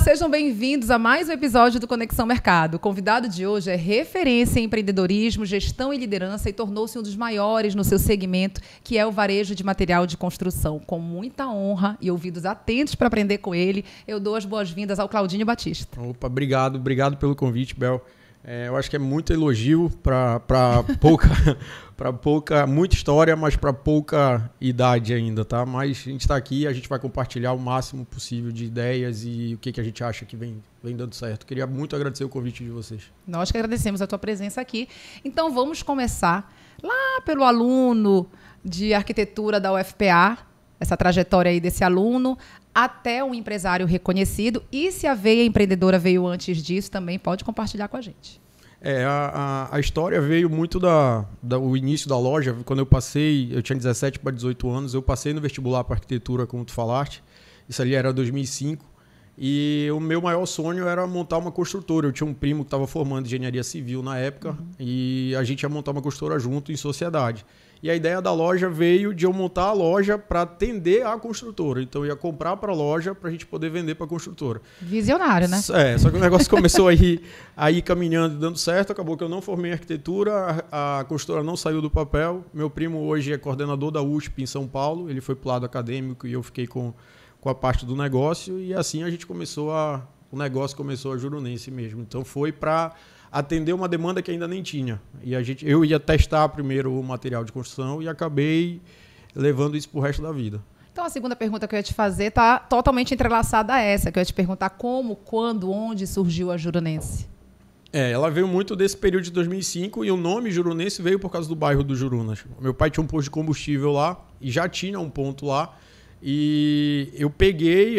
sejam bem-vindos a mais um episódio do Conexão Mercado. O convidado de hoje é referência em empreendedorismo, gestão e liderança e tornou-se um dos maiores no seu segmento, que é o varejo de material de construção. Com muita honra e ouvidos atentos para aprender com ele, eu dou as boas-vindas ao Claudinho Batista. Opa, obrigado pelo convite, Bel. Eu acho que é muito elogio para muita história, mas para pouca idade ainda, tá? Mas a gente está aqui, a gente vai compartilhar o máximo possível de ideias e o que a gente acha que vem dando certo. Queria muito agradecer o convite de vocês. Nós que agradecemos a tua presença aqui. Então vamos começar lá pelo aluno de arquitetura da UFPA, essa trajetória aí desse aluno, até um empresário reconhecido. E se a veia empreendedora veio antes disso, também pode compartilhar com a gente. A história veio muito o início da loja. Quando eu tinha 17 para 18 anos, eu passei no vestibular para arquitetura, como tu falaste. Isso ali era 2005. E o meu maior sonho era montar uma construtora. Eu tinha um primo que estava formando engenharia civil na época, e a gente ia montar uma construtora junto em sociedade. E a ideia da loja veio de eu montar a loja para atender a construtora. Então eu ia comprar para a loja para a gente poder vender para a construtora. Visionário, né? Só que o negócio começou aí caminhando e dando certo. Acabou que eu não formei em arquitetura, a construtora não saiu do papel. Meu primo hoje é coordenador da USP em São Paulo. Ele foi para o lado acadêmico e eu fiquei com a parte do negócio. E assim a gente o negócio começou a Jurunense mesmo. Então foi para atender uma demanda que ainda nem tinha. E eu ia testar primeiro o material de construção e acabei levando isso para o resto da vida. Então, a segunda pergunta que eu ia te fazer está totalmente entrelaçada a essa, que eu ia te perguntar como, quando, onde surgiu a Jurunense. Ela veio muito desse período de 2005 e o nome Jurunense veio por causa do bairro do Jurunas. Meu pai tinha um posto de combustível lá e já tinha um ponto lá. E eu peguei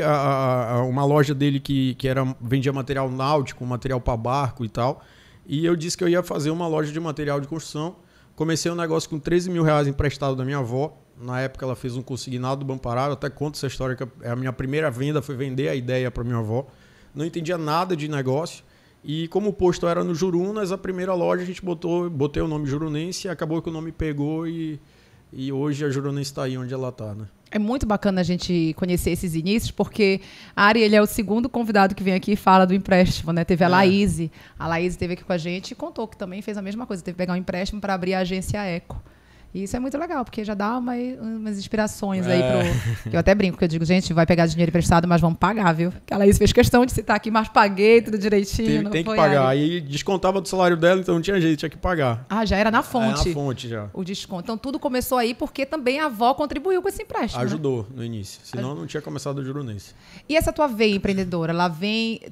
uma loja dele que vendia material náutico, material para barco e tal. E eu disse que eu ia fazer uma loja de material de construção. Comecei um negócio com 13 mil reais emprestado da minha avó. Na época ela fez um consignado do Banco Parado. Até conto essa história, que a minha primeira venda foi vender a ideia para minha avó. Não entendia nada de negócio. E como o posto era no Jurunas, a primeira loja a gente botei o nome Jurunense e acabou que o nome pegou e hoje a Jurunense está aí onde ela está, né? É muito bacana a gente conhecer esses inícios, porque a Ari, ele é o segundo convidado que vem aqui e fala do empréstimo, né? Teve a Laís. A Laís esteve aqui com a gente e contou que também fez a mesma coisa. Teve que pegar um empréstimo para abrir a agência Eco. E isso é muito legal, porque já dá umas inspirações aí que eu até brinco, que eu digo, gente, vai pegar dinheiro emprestado, mas vamos pagar, viu? Que a Laís fez questão de citar aqui, mas paguei tudo direitinho. Tem que pagar. Aí descontava do salário dela, então não tinha jeito, tinha que pagar. Ah, já era na fonte. Na fonte já. O desconto. Então tudo começou aí porque também a avó contribuiu com esse empréstimo. Ajudou, né? No início. Senão não tinha começado o Jurunense. E essa tua veia empreendedora,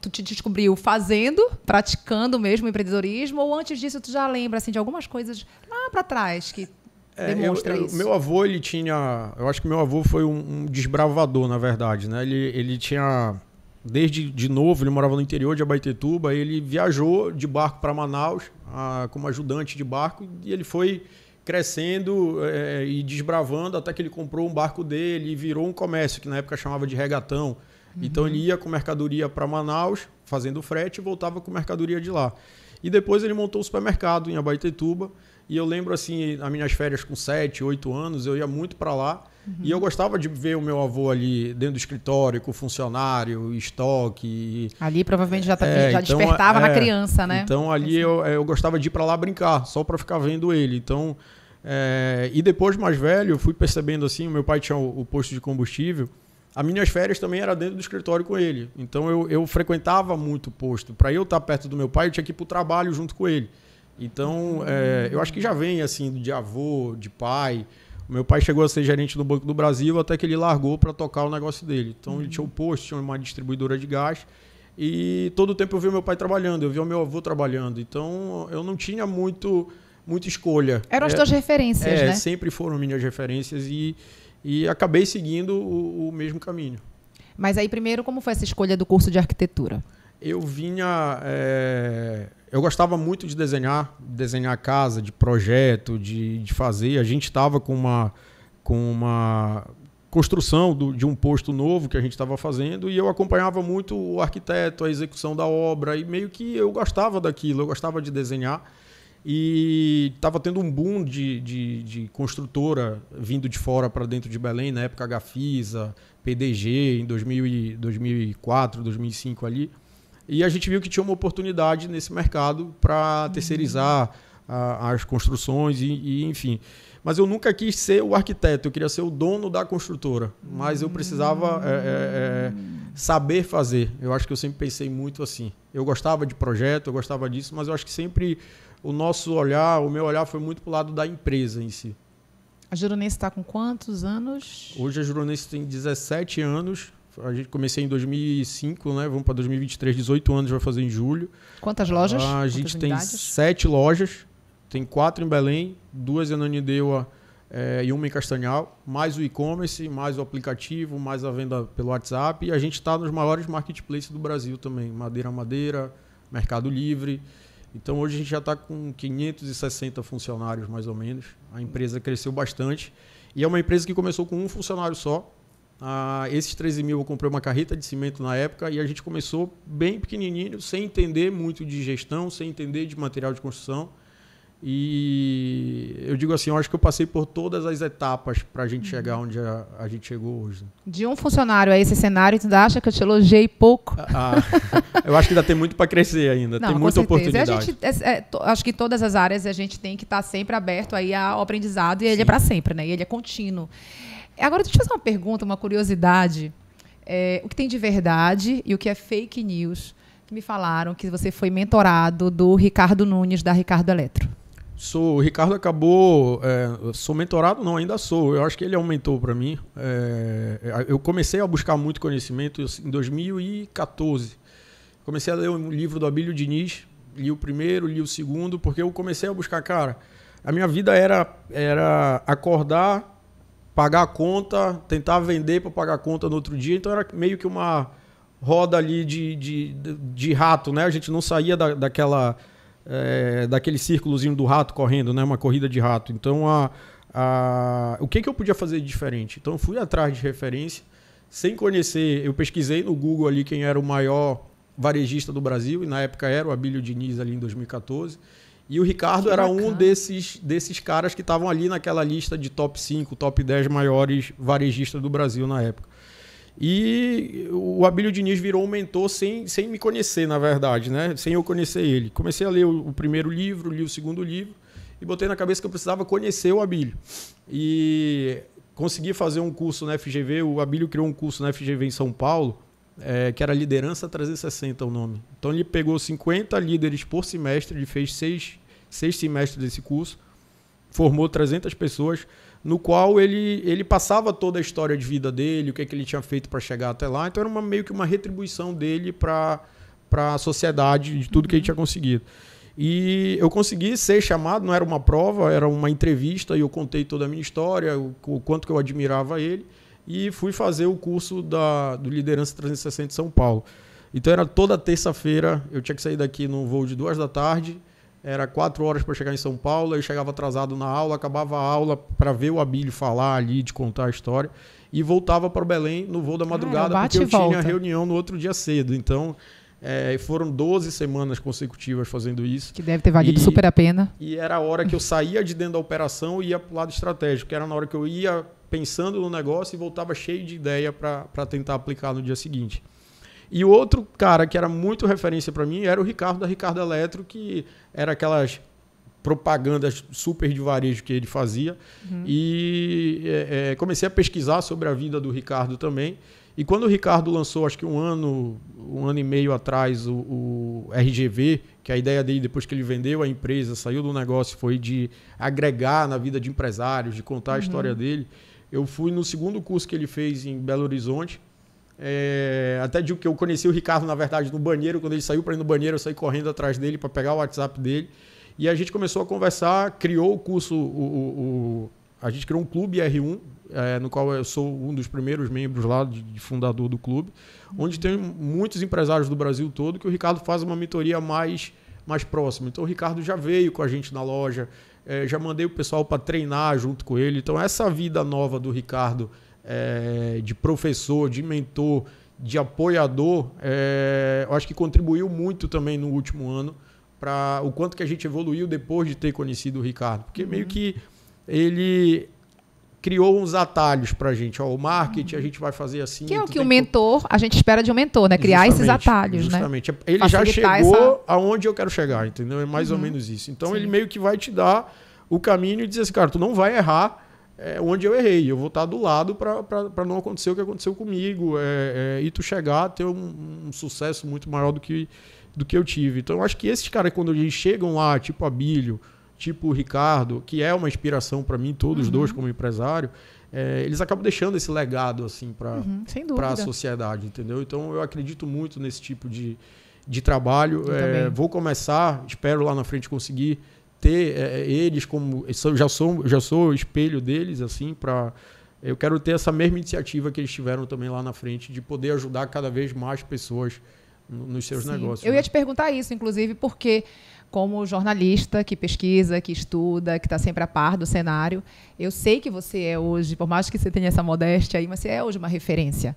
tu te descobriu fazendo, praticando mesmo empreendedorismo, ou antes disso tu já lembra assim, de algumas coisas lá para trás que demonstra isso? Meu avô, ele tinha... Eu acho que meu avô foi um desbravador, na verdade, né? Ele tinha... Desde de novo, ele morava no interior de Abaetetuba, ele viajou de barco para Manaus como ajudante de barco e ele foi crescendo e desbravando até que ele comprou um barco dele e virou um comércio, que na época chamava de regatão. Então ele ia com mercadoria para Manaus, fazendo frete, e voltava com mercadoria de lá. E depois ele montou um supermercado em Abaetetuba. E eu lembro, assim, nas minhas férias com 7, 8 anos, eu ia muito para lá. E eu gostava de ver o meu avô ali dentro do escritório, com funcionário, estoque. Ali provavelmente já despertava na criança, né? Então ali eu gostava de ir para lá brincar, só para ficar vendo ele. Então, e depois, mais velho, eu fui percebendo assim, o meu pai tinha o posto de combustível. As minhas férias também era dentro do escritório com ele. Então eu frequentava muito o posto. Para eu estar perto do meu pai, eu tinha que ir para o trabalho junto com ele. Então, eu acho que já vem assim de avô, de pai. O meu pai chegou a ser gerente do Banco do Brasil até que ele largou para tocar o negócio dele. Então, ele tinha um posto, tinha uma distribuidora de gás. E todo o tempo eu via meu pai trabalhando, eu via o meu avô trabalhando. Então, eu não tinha muita escolha. Eram as tuas referências, né? Sempre foram minhas referências e acabei seguindo o mesmo caminho. Mas aí, primeiro, como foi essa escolha do curso de arquitetura? Eu gostava muito de desenhar casa, de projeto, de fazer. A gente estava com uma construção de um posto novo que a gente estava fazendo e eu acompanhava muito o arquiteto, a execução da obra e meio que eu gostava daquilo, eu gostava de desenhar. E estava tendo um boom de construtora vindo de fora para dentro de Belém, na época Gafisa, PDG, em 2004, 2005 ali. E a gente viu que tinha uma oportunidade nesse mercado para terceirizar as construções e enfim. Mas eu nunca quis ser o arquiteto, eu queria ser o dono da construtora. Mas eu precisava saber fazer. Eu acho que eu sempre pensei muito assim. Eu gostava de projeto, eu gostava disso, mas eu acho que sempre o meu olhar foi muito para o lado da empresa em si. A Juronense está com quantos anos? Hoje a Juronense tem 17 anos. A gente comecei em 2005, né? Vamos para 2023, 18 anos vai fazer em julho. Quantas lojas? A gente tem 7 lojas. Tem 4 em Belém, 2 em Ananindeua e uma em Castanhal, mais o e-commerce, mais o aplicativo, mais a venda pelo WhatsApp. E a gente está nos maiores marketplaces do Brasil também, Madeira a Madeira, Mercado Livre. Então hoje a gente já está com 560 funcionários mais ou menos. A empresa cresceu bastante e é uma empresa que começou com um funcionário só. Esses 13 mil eu comprei uma carreta de cimento na época e a gente começou bem pequenininho, sem entender muito de gestão, sem entender de material de construção. E eu digo assim, eu acho que eu passei por todas as etapas para a gente chegar onde a gente chegou hoje. De um funcionário a esse cenário, tu acha que eu te elogiei pouco? Eu acho que ainda tem muito para crescer ainda, tem muita oportunidade. Acho que em todas as áreas a gente tem que estar sempre aberto aí ao aprendizado e ele é para sempre, né? E ele é contínuo. Agora, deixa eu fazer uma pergunta, uma curiosidade. O que tem de verdade e o que é fake news? Que me falaram que você foi mentorado do Ricardo Nunes, da Ricardo Eletro. O Ricardo acabou... sou mentorado? Não, ainda sou. Eu acho que ele é um mentor para mim. Eu comecei a buscar muito conhecimento em 2014. Comecei a ler um livro do Abílio Diniz. Li o primeiro, li o segundo, porque eu comecei a buscar... Cara, a minha vida era acordar, pagar a conta, tentar vender para pagar a conta no outro dia. Então era meio que uma roda ali de rato, né? A gente não saía daquele círculozinho do rato correndo, né? Uma corrida de rato. Então, o que eu podia fazer de diferente? Então, eu fui atrás de referência, sem conhecer. Eu pesquisei no Google ali quem era o maior varejista do Brasil, e na época era o Abílio Diniz, ali em 2014. E o Ricardo era um desses caras que estavam ali naquela lista de top 5, top 10 maiores varejistas do Brasil na época. E o Abílio Diniz virou um mentor sem me conhecer, na verdade, né? Sem eu conhecer ele. Comecei a ler o primeiro livro, li o segundo livro e botei na cabeça que eu precisava conhecer o Abílio. E consegui fazer um curso na FGV. O Abílio criou um curso na FGV em São Paulo, que era Liderança 360 o nome. Então ele pegou 50 líderes por semestre, ele fez 6 semestres desse curso, formou 300 pessoas, no qual ele passava toda a história de vida dele, o que ele tinha feito para chegar até lá. Então era meio que uma retribuição dele para a sociedade de tudo que ele tinha conseguido. E eu consegui ser chamado, não era uma prova, era uma entrevista, e eu contei toda a minha história, o quanto que eu admirava ele, e fui fazer o curso do Liderança 360 de São Paulo. Então era toda terça-feira, eu tinha que sair daqui no voo de 2 da tarde, era 4 horas para chegar em São Paulo, eu chegava atrasado na aula, acabava a aula para ver o Abílio falar ali, de contar a história, e voltava para Belém no voo da madrugada, porque eu tinha reunião no outro dia cedo. Então, foram 12 semanas consecutivas fazendo isso. Que deve ter valido super a pena. E era a hora que eu saía de dentro da operação e ia para o lado estratégico, que era na hora que eu ia pensando no negócio e voltava cheio de ideia para tentar aplicar no dia seguinte. E o outro cara que era muito referência para mim era o Ricardo, da Ricardo Eletro, que era aquelas propagandas super de varejo que ele fazia. E comecei a pesquisar sobre a vida do Ricardo também. E quando o Ricardo lançou, acho que um ano e meio atrás, o RGV, que a ideia dele, depois que ele vendeu a empresa, saiu do negócio, foi de agregar na vida de empresários, de contar a história dele. Eu fui no segundo curso que ele fez em Belo Horizonte. Até digo que eu conheci o Ricardo, na verdade, no banheiro. Quando ele saiu para ir no banheiro, eu saí correndo atrás dele para pegar o WhatsApp dele. E a gente começou a conversar, criou o curso, a gente criou um clube R1, no qual eu sou um dos primeiros membros lá, de fundador do clube, onde tem muitos empresários do Brasil todo, que o Ricardo faz uma mentoria mais próxima. Então o Ricardo já veio com a gente na loja, já mandei o pessoal para treinar junto com ele. Então essa vida nova do Ricardo, de professor, de mentor, de apoiador, eu acho que contribuiu muito também no último ano para o quanto que a gente evoluiu depois de ter conhecido o Ricardo. Porque meio que ele criou uns atalhos para a gente. Ó, o marketing a gente vai fazer assim. Que é o que o mentor, a gente espera de um mentor, né? Criar esses atalhos, justamente. Né? Ele Facilitar já chegou aonde eu quero chegar, entendeu? É mais ou menos isso. Então, Sim. ele meio que vai te dar o caminho e dizer assim, cara, tu não vai errar onde eu errei. Eu vou estar do lado para não acontecer o que aconteceu comigo. E tu chegar a ter um sucesso muito maior do que eu tive. Então, eu acho que esses caras, quando eles chegam lá, tipo Abílio, tipo o Ricardo, que é uma inspiração para mim, todos dois como empresário, eles acabam deixando esse legado assim para a sociedade, entendeu? Então eu acredito muito nesse tipo de trabalho. Vou começar, espero lá na frente conseguir ter eles como já sou espelho deles assim eu quero ter essa mesma iniciativa que eles tiveram também lá na frente de poder ajudar cada vez mais pessoas nos seus negócios. Eu ia te perguntar isso, inclusive, porque como jornalista que pesquisa, que estuda, que está sempre a par do cenário, eu sei que você é hoje, por mais que você tenha essa modéstia aí, mas você é hoje uma referência.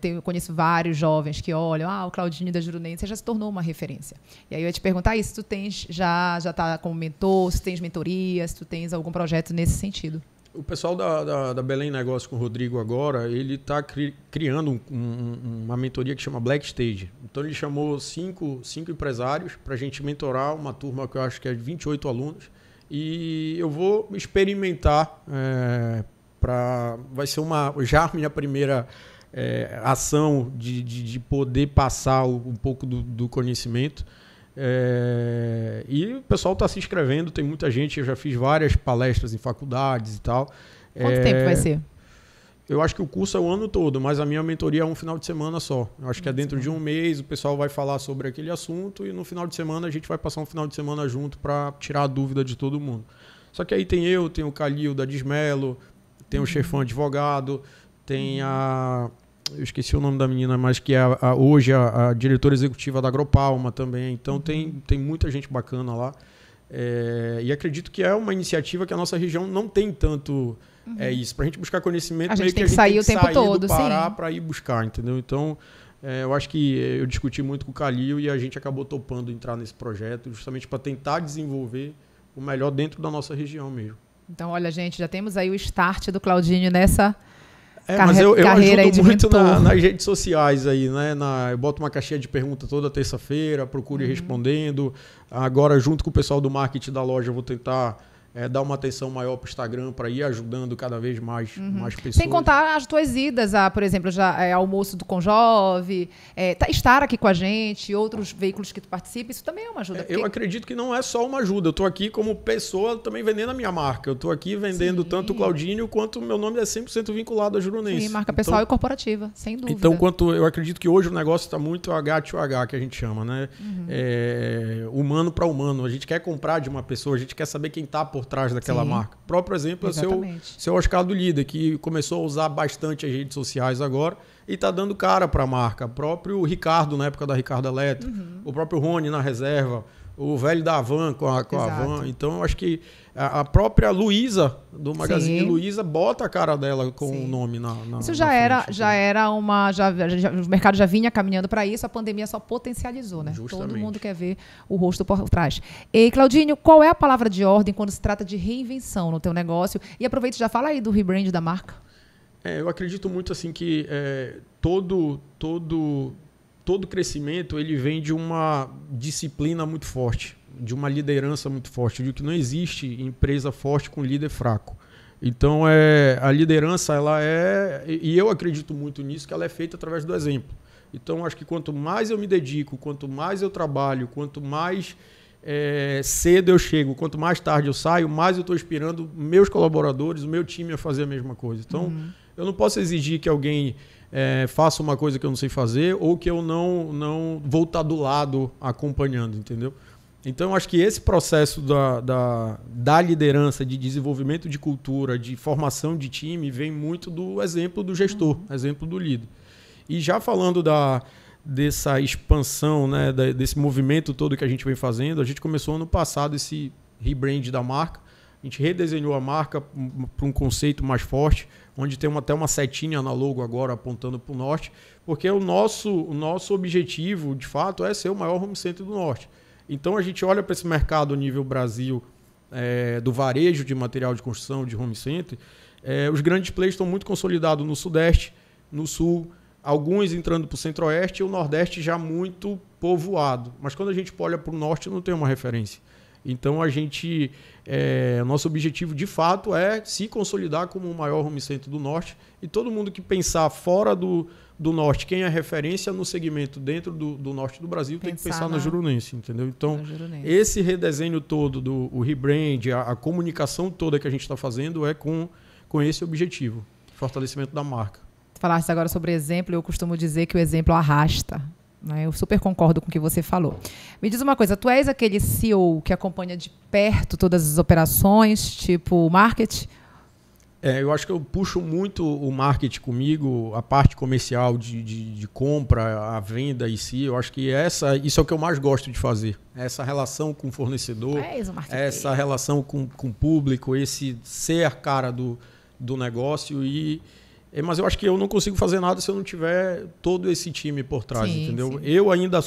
Eu conheço vários jovens que olham, o Claudinho da Jurunense, você já se tornou uma referência. E aí eu ia te perguntar isso, se tu tens, já está como mentor, se tens mentoria, se tu tens algum projeto nesse sentido. O pessoal da Belém Negócio com o Rodrigo agora, ele está criando uma mentoria que chama Black Stage. Então ele chamou cinco empresários para a gente mentorar uma turma que eu acho que é de 28 alunos. E eu vou experimentar, vai ser já minha primeira ação de poder passar um pouco do conhecimento. E o pessoal está se inscrevendo, tem muita gente, eu já fiz várias palestras em faculdades e tal. Quanto tempo vai ser? Eu acho que o curso é o ano todo, mas a minha mentoria é um final de semana só. Eu acho que é dentro de um mês, o pessoal vai falar sobre aquele assunto e no final de semana a gente vai passar um final de semana junto para tirar a dúvida de todo mundo. Só que aí tem o Calil da Dismelo, tem o Chefão Advogado, tem eu esqueci o nome da menina, mas que é hoje a diretora executiva da Agropalma também. Então tem muita gente bacana lá. E acredito que é uma iniciativa que a nossa região não tem tanto isso. Para a gente buscar conhecimento, a gente meio tem que que sair o tempo todo, do Pará para ir buscar, entendeu? Então, eu acho que eu discuti muito com o Calil e a gente acabou topando entrar nesse projeto justamente para tentar desenvolver o melhor dentro da nossa região mesmo. Então, olha, gente, já temos aí o start do Claudinho nessa mas eu ajudo muito nas redes sociais aí, né? Eu boto uma caixinha de pergunta toda terça-feira, procure respondendo. Agora, junto com o pessoal do marketing da loja, eu vou tentar dar uma atenção maior para o Instagram para ir ajudando cada vez mais pessoas. Sem contar as tuas idas, por exemplo, almoço do Conjove, estar aqui com a gente, outros veículos que tu participa, isso também é uma ajuda. Eu acredito que não é só uma ajuda. Eu estou aqui como pessoa também vendendo a minha marca. Eu estou aqui vendendo tanto o Claudinho quanto o meu nome é 100% vinculado à Jurunense. Sim, marca pessoal e corporativa, sem dúvida. Então, eu acredito que hoje o negócio está muito H2H, que a gente chama, né? Humano para humano. A gente quer comprar de uma pessoa, a gente quer saber quem está por trás daquela marca. O próprio exemplo é o seu Oscar do Líder, que começou a usar bastante as redes sociais agora e está dando cara para a marca. O próprio Ricardo, na época da Ricardo Eletro, o próprio Rony na reserva, o velho da Havan com a Havan. Então, eu acho que a própria Luísa, do Magazine Luiza, bota a cara dela com o nome na isso já era uma... o mercado já vinha caminhando para isso, a pandemia só potencializou, né? Justamente. Todo mundo quer ver o rosto por trás. E, Claudinho, qual é a palavra de ordem quando se trata de reinvenção no teu negócio? E aproveita e já fala aí do rebrand da marca. Eu acredito muito assim que todo crescimento ele vem de uma disciplina muito forte, de uma liderança muito forte, de que não existe empresa forte com líder fraco. Então, a liderança, e eu acredito muito nisso, que ela é feita através do exemplo. Então, acho que quanto mais eu me dedico, quanto mais eu trabalho, quanto mais cedo eu chego, quanto mais tarde eu saio, mais eu estou inspirando meus colaboradores, o meu time a fazer a mesma coisa. Então, eu não posso exigir que alguém faça uma coisa que eu não sei fazer ou que eu não vou estar do lado acompanhando, entendeu? Então, eu acho que esse processo da liderança, de desenvolvimento de cultura, de formação de time, vem muito do exemplo do gestor, exemplo do líder. E já falando dessa expansão, né, desse movimento todo que a gente vem fazendo, a gente começou ano passado esse rebrand da marca. A gente redesenhou a marca para um conceito mais forte, onde tem até uma setinha na logo agora apontando para o norte, porque o nosso objetivo, de fato, é ser o maior home center do norte. Então a gente olha para esse mercado nível Brasil, do varejo de material de construção, de home center, os grandes players estão muito consolidados no Sudeste, no Sul, alguns entrando para o Centro-Oeste e o Nordeste já muito povoado. Mas quando a gente olha para o Norte, não tem uma referência. Então nosso objetivo de fato é se consolidar como o maior home center do Norte, e todo mundo que pensar fora do Norte, quem é referência no segmento dentro do Norte do Brasil, tem que pensar na Jurunense, entendeu? Então, esse redesenho todo, o rebrand, a comunicação toda que a gente está fazendo é com esse objetivo, fortalecimento da marca. Falaste agora sobre exemplo, eu costumo dizer que o exemplo arrasta. Eu super concordo com o que você falou. Me diz uma coisa, tu és aquele CEO que acompanha de perto todas as operações, tipo marketing? Eu acho que eu puxo muito o marketing comigo, a parte comercial de compra, a venda em si. Eu acho que isso é o que eu mais gosto de fazer. Essa relação com o fornecedor, essa relação com o público, esse ser a cara do negócio. Mas eu acho que eu não consigo fazer nada se eu não tiver todo esse time por trás, entendeu? Sim. Eu ainda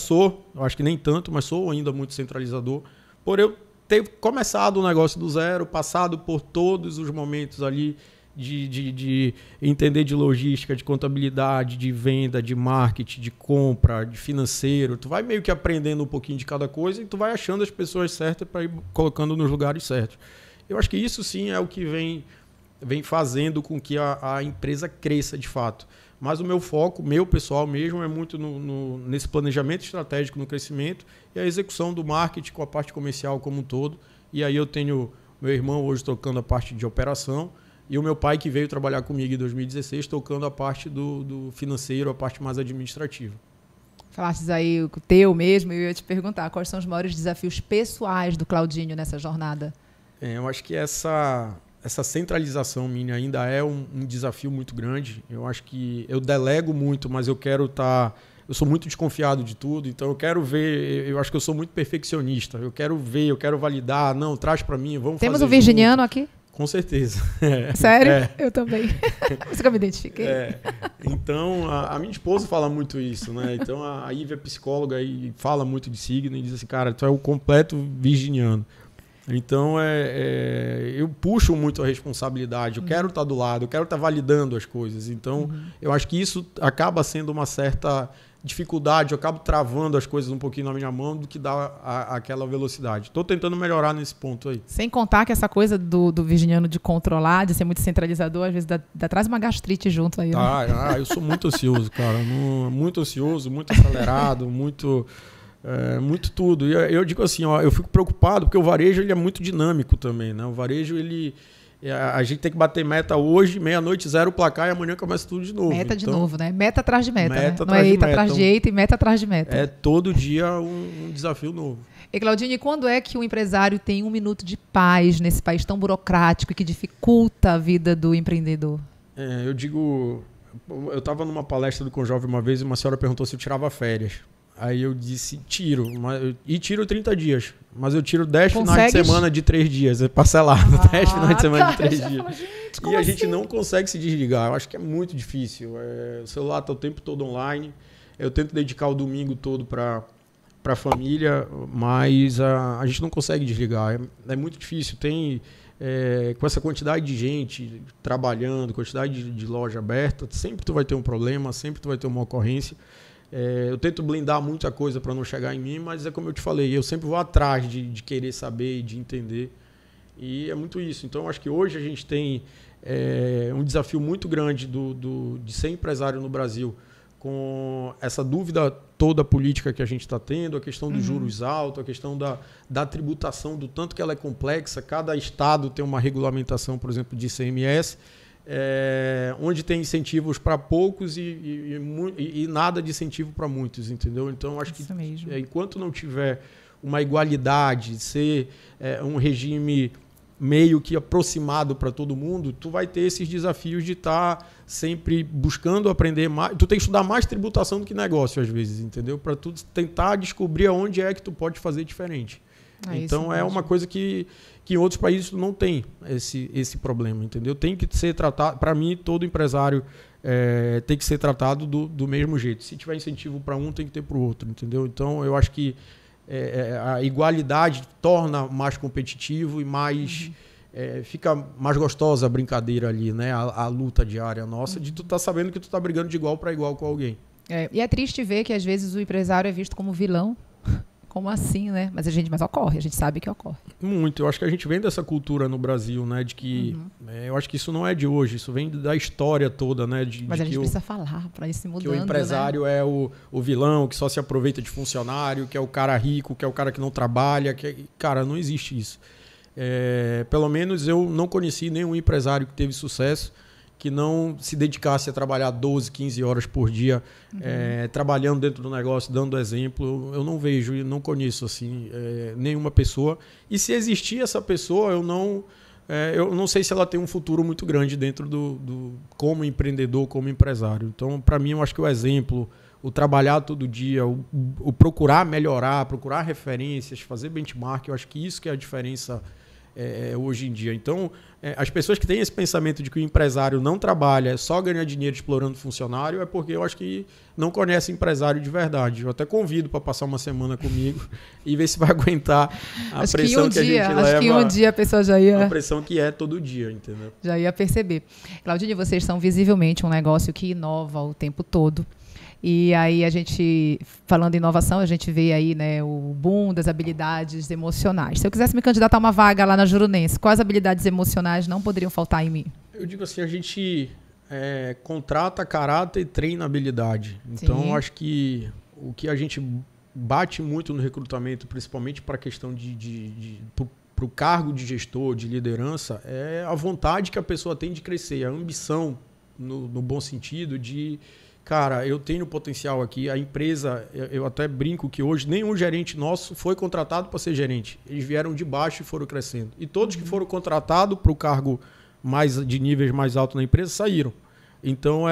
eu acho que nem tanto, mas sou ainda muito centralizador, por eu ter começado o negócio do zero, passado por todos os momentos ali de entender de logística, de contabilidade, de venda, de marketing, de compra, de financeiro. Tu vai meio que aprendendo um pouquinho de cada coisa e tu vai achando as pessoas certas para ir colocando nos lugares certos. Eu acho que isso sim é o que vem fazendo com que a empresa cresça de fato. Mas o meu foco, meu pessoal mesmo, é muito nesse planejamento estratégico no crescimento e a execução do marketing com a parte comercial como um todo. E aí eu tenho meu irmão hoje tocando a parte de operação e o meu pai que veio trabalhar comigo em 2016 tocando a parte do financeiro, a parte mais administrativa. Falaste aí o teu mesmo, eu ia te perguntar quais são os maiores desafios pessoais do Claudinho nessa jornada? Eu acho que essa centralização minha ainda é um desafio muito grande. Eu acho que eu delego muito, mas eu sou muito desconfiado de tudo, então eu quero ver, eu acho que eu sou muito perfeccionista. Eu quero ver, eu quero validar, não, traz para mim, vamos Temos fazer um virginiano junto. aqui? Com certeza. Sério? Eu também. Por isso que eu me identifiquei. Então, a minha esposa fala muito isso, né? Então, a Ive é psicóloga e fala muito de signo e diz assim, cara, tu é o completo virginiano. Então, eu puxo muito a responsabilidade, eu quero estar do lado, eu quero estar validando as coisas. Então, eu acho que isso acaba sendo uma certa dificuldade, eu acabo travando as coisas um pouquinho na minha mão do que dá aquela velocidade. Estou tentando melhorar nesse ponto aí. Sem contar que essa coisa do virginiano de controlar, de ser muito centralizador, às vezes traz uma gastrite junto aí. Né? Eu sou muito ansioso, cara. Muito ansioso, muito acelerado, muito tudo. E eu digo assim, eu fico preocupado porque o varejo ele é muito dinâmico também, né? O varejo, a gente tem que bater meta hoje, meia-noite, zero placar e amanhã começa tudo de novo. Meta de novo, né? Meta atrás de meta. Meta né? Não é eita atrás de eita e meta atrás de meta. É todo dia um desafio novo. E Claudinho, quando é que o empresário tem 1 minuto de paz nesse país tão burocrático e que dificulta a vida do empreendedor? Eu estava numa palestra do Conjove uma vez e uma senhora perguntou se eu tirava férias. Aí eu disse, tiro 30 dias, mas eu tiro 10 finais de semana de 3 dias, é parcelado, 10 finais de semana de 3 dias. E a gente não consegue se desligar, eu acho que é muito difícil. O celular está o tempo todo online, eu tento dedicar o domingo todo para a família, mas a gente não consegue desligar, é muito difícil. Com essa quantidade de gente trabalhando, quantidade de loja aberta, sempre tu vai ter um problema, sempre tu vai ter uma ocorrência. Eu tento blindar muita coisa para não chegar em mim, mas é como eu te falei, eu sempre vou atrás de querer saber e de entender. E é muito isso. Então, eu acho que hoje a gente tem um desafio muito grande de ser empresário no Brasil, com essa dúvida toda política que a gente está tendo, a questão dos juros altos, a questão da tributação, do tanto que ela é complexa. Cada estado tem uma regulamentação, por exemplo, de ICMS, onde tem incentivos para poucos e nada de incentivo para muitos, entendeu? Então, acho que enquanto não tiver uma igualdade, ser um regime meio que aproximado para todo mundo, tu vai ter esses desafios de estar sempre buscando aprender mais. Tu tem que estudar mais tributação do que negócio, às vezes, entendeu? Para tu tentar descobrir aonde é que tu pode fazer diferente. Então, é uma coisa que em outros países não tem esse problema, entendeu? Tem que ser tratado, para mim, todo empresário tem que ser tratado do mesmo jeito. Se tiver incentivo para um, tem que ter para o outro, entendeu? Então, eu acho que a igualdade torna mais competitivo e mais... fica mais gostosa a brincadeira ali, né? A luta diária nossa, de tu tá sabendo que tu tá brigando de igual para igual com alguém. E é triste ver que às vezes o empresário é visto como vilão. Como assim, né? Mas ocorre, a gente sabe que ocorre. Muito. Eu acho que a gente vem dessa cultura no Brasil, né? De que... eu acho que isso não é de hoje, isso vem da história toda, né? Mas a gente precisa falar para ir se mudando, que o empresário, né? É o vilão que só se aproveita de funcionário, que é o cara rico, que é o cara que não trabalha. Cara, não existe isso. Pelo menos eu não conheci nenhum empresário que teve sucesso que não se dedicasse a trabalhar 12, 15 horas por dia, trabalhando dentro do negócio, dando exemplo. Eu não vejo e não conheço assim, nenhuma pessoa. E se existir essa pessoa, eu não sei se ela tem um futuro muito grande dentro como empreendedor, como empresário. Então, para mim, eu acho que o exemplo, o trabalhar todo dia, o procurar melhorar, procurar referências, fazer benchmark, eu acho que isso que é a diferença hoje em dia. Então, as pessoas que têm esse pensamento de que o empresário não trabalha, só ganha dinheiro explorando funcionário, é porque eu acho que não conhece empresário de verdade. Eu até convido para passar uma semana comigo e ver se vai aguentar a pressão que a gente leva. Acho que um dia a pessoa já ia... A pressão que é todo dia, entendeu? Já ia perceber. Claudinho, vocês são visivelmente um negócio que inova o tempo todo. E aí a gente, falando em inovação, a gente vê aí, né, o boom das habilidades emocionais. Se eu quisesse me candidatar a uma vaga lá na Jurunense, quais habilidades emocionais não poderiam faltar em mim? Eu digo assim, a gente contrata caráter e treina habilidade. Então, eu acho que o que a gente bate muito no recrutamento, principalmente para a questão para o cargo de gestor, de liderança, é a vontade que a pessoa tem de crescer, a ambição, no bom sentido, de... Cara, eu tenho potencial aqui. A empresa, eu até brinco que hoje nenhum gerente nosso foi contratado para ser gerente. Eles vieram de baixo e foram crescendo. E todos que foram contratados para o cargo de níveis mais altos na empresa saíram. Então,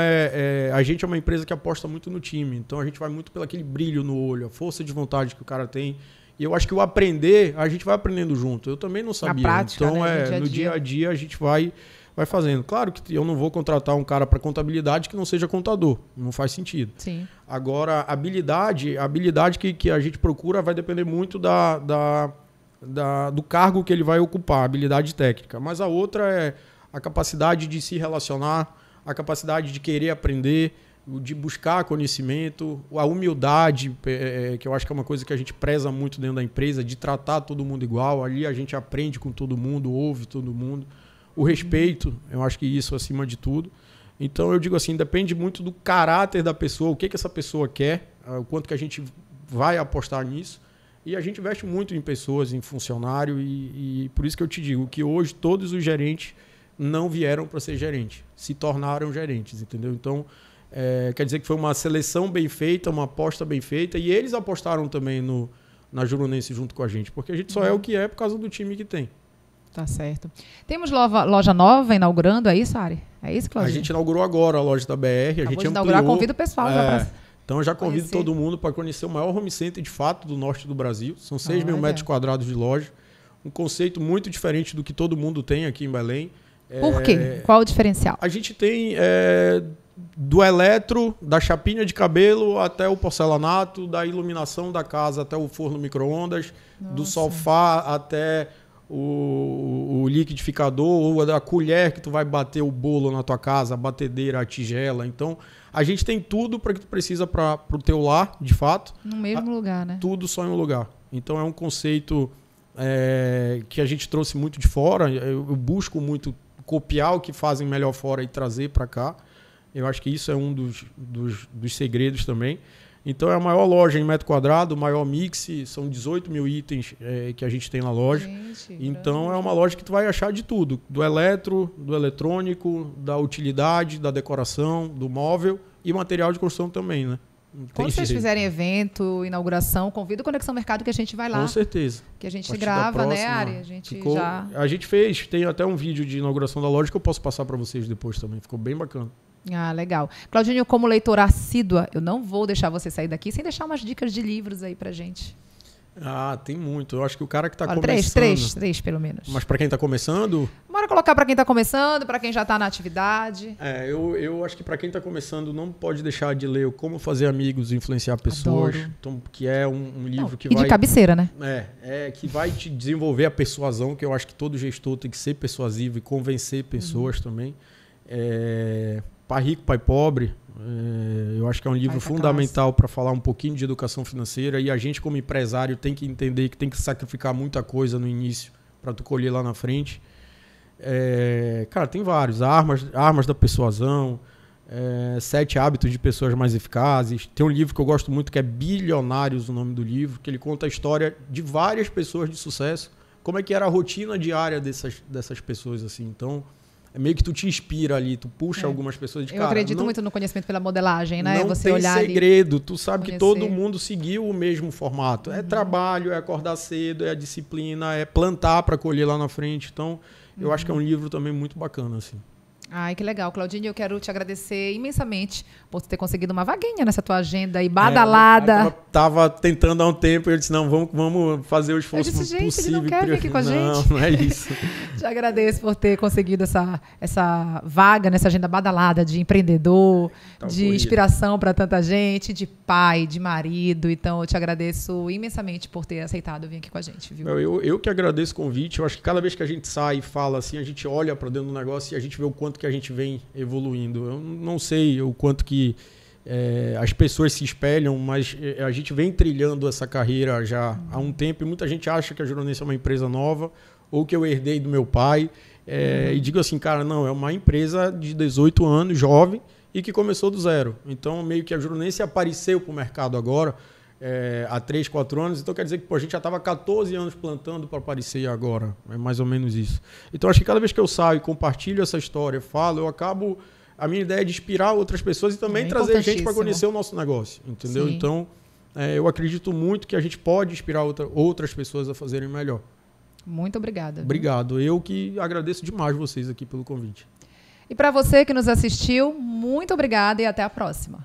a gente é uma empresa que aposta muito no time. Então, a gente vai muito pelo aquele brilho no olho, a força de vontade que o cara tem. E eu acho que o aprender, a gente vai aprendendo junto. Eu também não sabia. Na prática, então, né? No dia a dia, a gente vai fazendo. Claro que eu não vou contratar um cara para contabilidade que não seja contador. Não faz sentido. Sim. Agora, a habilidade que a gente procura vai depender muito do cargo que ele vai ocupar, a habilidade técnica. Mas a outra é a capacidade de se relacionar, a capacidade de querer aprender, de buscar conhecimento, a humildade, que eu acho que é uma coisa que a gente preza muito dentro da empresa, de tratar todo mundo igual. Ali a gente aprende com todo mundo, ouve todo mundo. O respeito, eu acho que isso acima de tudo. Então, eu digo assim, depende muito do caráter da pessoa, o que essa pessoa quer, o quanto que a gente vai apostar nisso. E a gente investe muito em pessoas, em funcionário, e por isso que eu te digo que hoje todos os gerentes não vieram para ser gerente, se tornaram gerentes, entendeu? Então, quer dizer que foi uma seleção bem feita, uma aposta bem feita, e eles apostaram também na Jurunense junto com a gente, porque a gente só é o que é por causa do time que tem. Tá certo. Temos loja nova inaugurando, é isso, Ari? É isso, Claudinho? A gente inaugurou agora a loja da BR, a gente inaugurar, ampliou. Convido o pessoal já para... Então, eu já convido todo mundo para conhecer o maior home center, de fato, do norte do Brasil. São 6 mil metros quadrados de loja. Um conceito muito diferente do que todo mundo tem aqui em Belém. Por quê? Qual o diferencial? A gente tem do eletro, da chapinha de cabelo até o porcelanato, da iluminação da casa até o forno micro-ondas, do sofá até o liquidificador ou a colher que tu vai bater o bolo na tua casa, a batedeira, a tigela. Então, a gente tem tudo para que tu precisa para o teu lar, de fato. No mesmo lugar, né? Tudo só em um lugar. Então, é um conceito que a gente trouxe muito de fora. Eu busco muito copiar o que fazem melhor fora e trazer para cá. Eu acho que isso é um dos segredos também. Então, é a maior loja em metro quadrado, o maior mix, são 18 mil itens que a gente tem na loja. Então, é uma loja que tu vai achar de tudo, do eletro, do eletrônico, da utilidade, da decoração, do móvel e material de construção também, né? Quando vocês fizerem evento, inauguração, convida o Conexão Mercado que a gente vai lá. Com certeza. Que a gente grava, né, Ari? A gente fez, tem até um vídeo de inauguração da loja que eu posso passar para vocês depois também. Ficou bem bacana. Ah, legal. Claudinho, como leitora assídua, eu não vou deixar você sair daqui sem deixar umas dicas de livros aí pra gente. Ah, tem muito. Eu acho que o cara que tá começando... Três, pelo menos. Mas para quem tá começando... Bora Para colocar para quem está começando, para quem já está na atividade. Eu acho que para quem está começando não pode deixar de ler o Como Fazer Amigos e Influenciar Pessoas, então, que é um livro que vai... de cabeceira, né? Que vai te desenvolver a persuasão, que eu acho que todo gestor tem que ser persuasivo e convencer pessoas também. Pai Rico, Pai Pobre, eu acho que é um livro fundamental para falar um pouquinho de educação financeira, e a gente como empresário tem que entender que tem que sacrificar muita coisa no início para tu colher lá na frente. Cara, tem vários. Armas da Persuasão, 7 Hábitos de Pessoas Mais Eficazes. Tem um livro que eu gosto muito que é Bilionários, o nome do livro, que ele conta a história de várias pessoas de sucesso, como é que era a rotina diária dessas pessoas, assim. Então, é meio que tu te inspira ali, tu puxa algumas pessoas de cara. Eu acredito muito no conhecimento pela modelagem, né? Não Você tem olhar segredo, ali, tu sabe conhecer. que todo mundo seguiu o mesmo formato. É trabalho, é acordar cedo, é a disciplina, é plantar para colher lá na frente. Então, eu acho que é um livro também muito bacana, assim. Ai, que legal, Claudinho. Eu quero te agradecer imensamente por ter conseguido uma vaguinha nessa tua agenda aí, badalada. Tava tentando há um tempo e eu disse, não, vamos fazer o esforço possível. Ele não quer vir aqui com a gente. Não é isso. Te agradeço por ter conseguido essa vaga nessa agenda badalada de empreendedor, de inspiração para tanta gente, de pai, de marido. Então, eu te agradeço imensamente por ter aceitado vir aqui com a gente, viu? Eu que agradeço o convite. Eu acho que cada vez que a gente sai e fala assim, a gente olha para dentro do negócio e a gente vê o quanto que a gente vem evoluindo. Eu não sei o quanto que as pessoas se espelham, mas a gente vem trilhando essa carreira já há um tempo e muita gente acha que a Juronense é uma empresa nova ou que eu herdei do meu pai. E digo assim, cara, não, é uma empresa de 18 anos, jovem, e que começou do zero. Então, meio que a Juronense apareceu para o mercado agora, há 3, 4 anos, então quer dizer que a gente já estava 14 anos plantando para aparecer agora, é mais ou menos isso. Então acho que cada vez que eu saio e compartilho essa história, eu acabo, a minha ideia é de inspirar outras pessoas e também trazer gente para conhecer o nosso negócio, entendeu? Sim. Então eu acredito muito que a gente pode inspirar outras pessoas a fazerem melhor. Muito obrigada. Obrigado, eu que agradeço demais vocês aqui pelo convite. E para você que nos assistiu, muito obrigada e até a próxima.